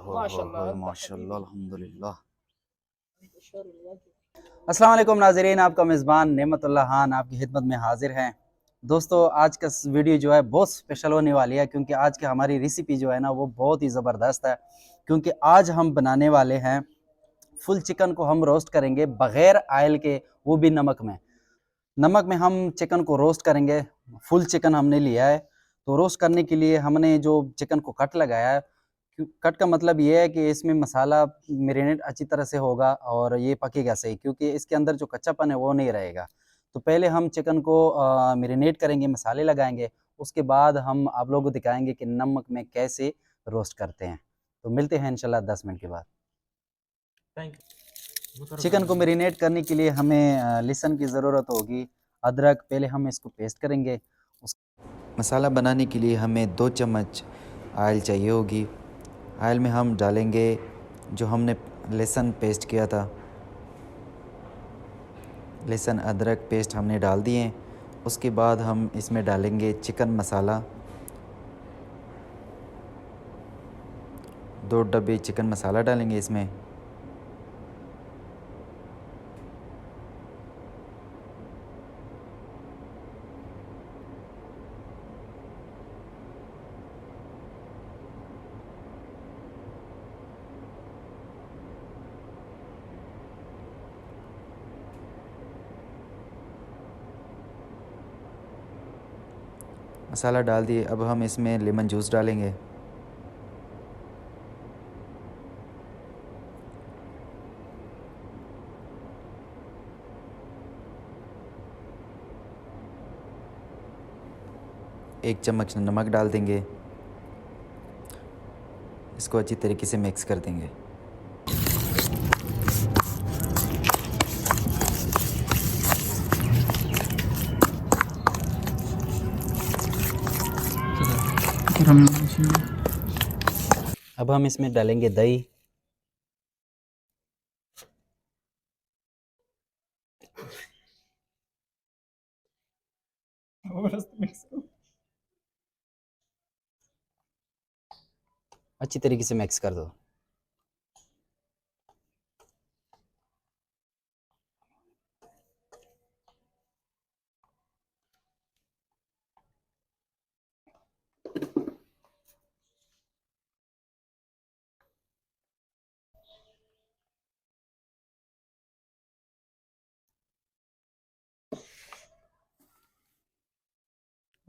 माशाल्लाह अल्हम्दुलिल्लाह। अस्सलाम वालेकुम नाज़रीन, आपका मेज़बान नेमतुल्लाह खान आपकी खिदमत में हाजिर हैं। दोस्तों, आज का वीडियो जो है बहुत स्पेशल होने वाली है, क्योंकि आज की हमारी रेसिपी जो है ना वो बहुत ही ज़बरदस्त है। क्योंकि आज हम बनाने वाले हैं फुल चिकन को हम रोस्ट करेंगे बग़ैर ऑयल के, वो भी नमक में। नमक में हम चिकन को रोस्ट करेंगे। फुल चिकन हमने लिया है, तो रोस्ट करने के लिए हमने जो चिकन को कट लगाया है, कट का मतलब ये है कि इसमें मसाला मैरिनेट अच्छी तरह से होगा और ये पकेगा सही, क्योंकि इसके अंदर जो कच्चापन है वो नहीं रहेगा। तो पहले हम चिकन को मैरिनेट करेंगे, मसाले लगाएंगे, उसके बाद हम आप लोगों को दिखाएंगे कि नमक में कैसे रोस्ट करते हैं। तो मिलते हैं इंशाल्लाह 10 मिनट के बाद। चिकन को मैरिनेट करने के लिए हमें लहसुन की ज़रूरत होगी, अदरक। पहले हम इसको पेस्ट करेंगे। मसाला बनाने के लिए हमें 2 चम्मच ऑयल चाहिए होगी। ऑयल में हम डालेंगे जो हमने लहसुन पेस्ट किया था, लहसुन अदरक पेस्ट हमने डाल दिए। उसके बाद हम इसमें डालेंगे चिकन मसाला, 2 डब्बे चिकन मसाला डालेंगे इसमें। मसाला डाल दिए, अब हम इसमें लेमन जूस डालेंगे। एक चम्मच नमक डाल देंगे, इसको अच्छी तरीके से मिक्स कर देंगे। अब हम इसमें डालेंगे दही, अच्छी तरीके से मिक्स कर दो।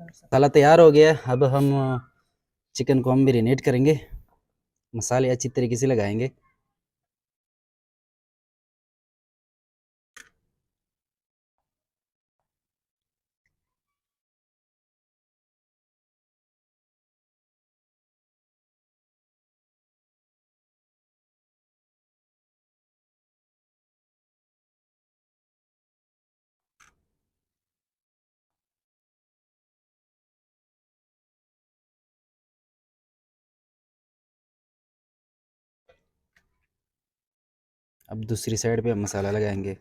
मसाला तैयार हो गया है। अब हम चिकन को हम मैरिनेट करेंगे, मसाले अच्छी तरीके से लगाएंगे। अब दूसरी साइड पे हम मसाला लगाएंगे।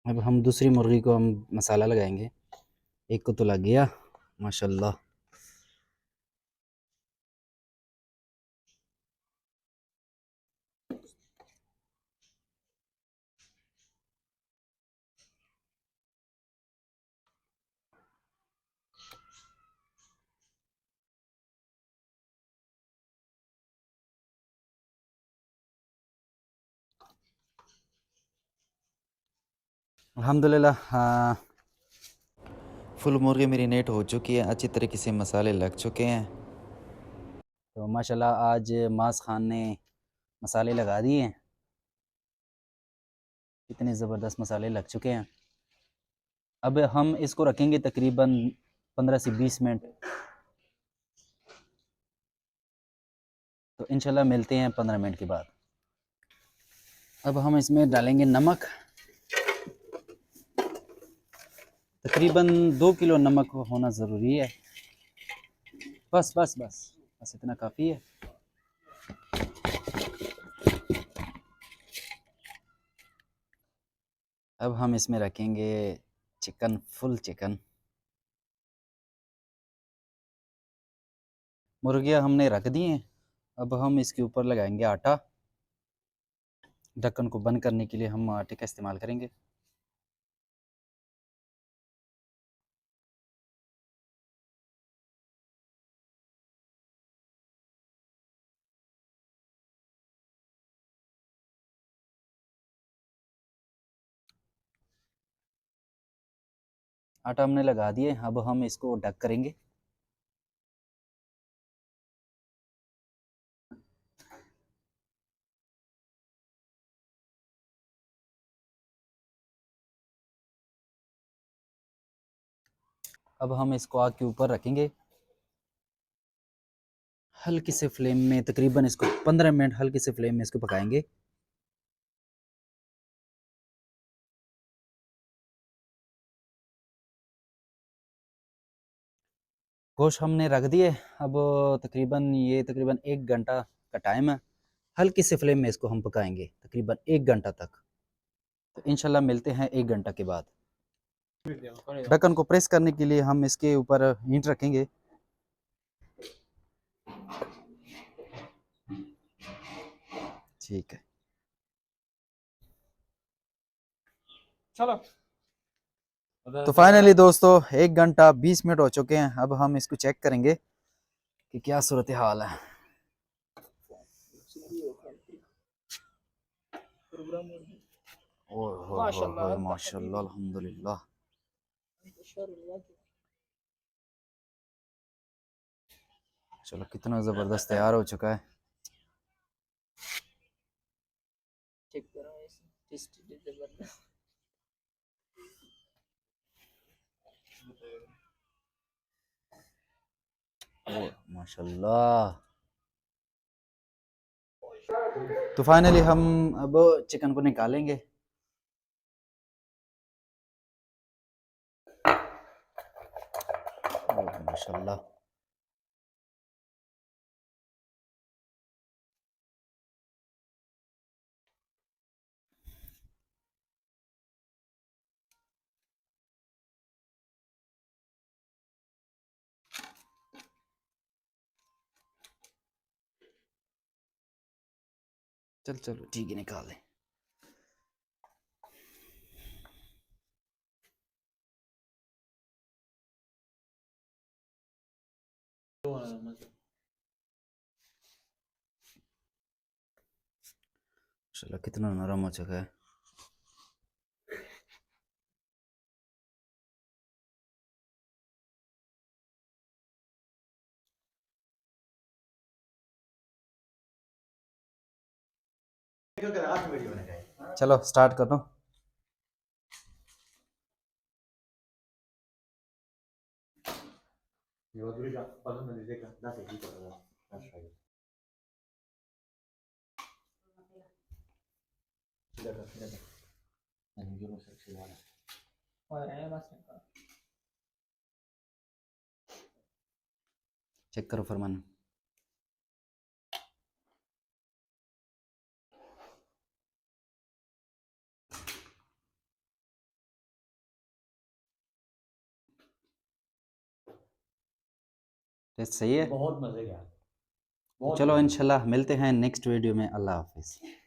अब हम दूसरी मुर्गी को हम मसाला लगाएंगे। एक को तो लग गया माशाल्लाह। अल्हम्दुलिल्लाह फुल मुर्गी मैरिनेट हो चुकी है, अच्छी तरीके से मसाले लग चुके हैं। तो माशाल्लाह आज मास खान ने मसाले लगा दिए हैं। इतने ज़बरदस्त मसाले लग चुके हैं। अब हम इसको रखेंगे तकरीबन 15 से 20 मिनट। तो इंशाल्लाह मिलते हैं 15 मिनट के बाद। अब हम इसमें डालेंगे नमक, तकरीबन 2 किलो नमक होना ज़रूरी है। बस बस बस बस इतना काफ़ी है। अब हम इसमें रखेंगे चिकन, फुल चिकन। मुर्गियाँ हमने रख दी हैं। अब हम इसके ऊपर लगाएंगे आटा। ढक्कन को बंद करने के लिए हम आटे का इस्तेमाल करेंगे। आटा हमने लगा दिए, अब हम इसको ढक करेंगे। अब हम इसको आग के ऊपर रखेंगे, हल्की से फ्लेम में, तकरीबन इसको 15 मिनट हल्की से फ्लेम में इसको पकाएंगे। गोश्त हमने रख दिए। अब तकरीबन 1 घंटा का टाइम है। हल्की से फ्लेम में इसको हम पकाएंगे तकरीबन 1 घंटा तक। तो इंशाल्लाह मिलते हैं 1 घंटा के बाद। ढक्कन को प्रेस करने के लिए हम इसके ऊपर ईंट रखेंगे। ठीक है, चलो। तो फाइनली दोस्तों 1 घंटा 20 मिनट हो चुके हैं। अब हम इसको चेक करेंगे कि क्या सूरत हाल है। माशाल्लाह, माशाल्लाह, अल्हम्दुलिल्लाह। चलो, कितना ज़बरदस्त तैयार हो चुका है। चेक करो ऐसे टेस्टी जबरदस्त। माशाल्लाह। तो फाइनली हम अब चिकन को निकालेंगे। माशाल्लाह। चलो ठीक है, निकाल लें। माशाल्लाह, कितना नरम हो चुका है। चलो स्टार्ट करो। चेक करो फरमान। टेस्ट सही है। बहुत मजे का। तो चलो इंशाल्लाह मिलते हैं नेक्स्ट वीडियो में। अल्लाह हाफिज़।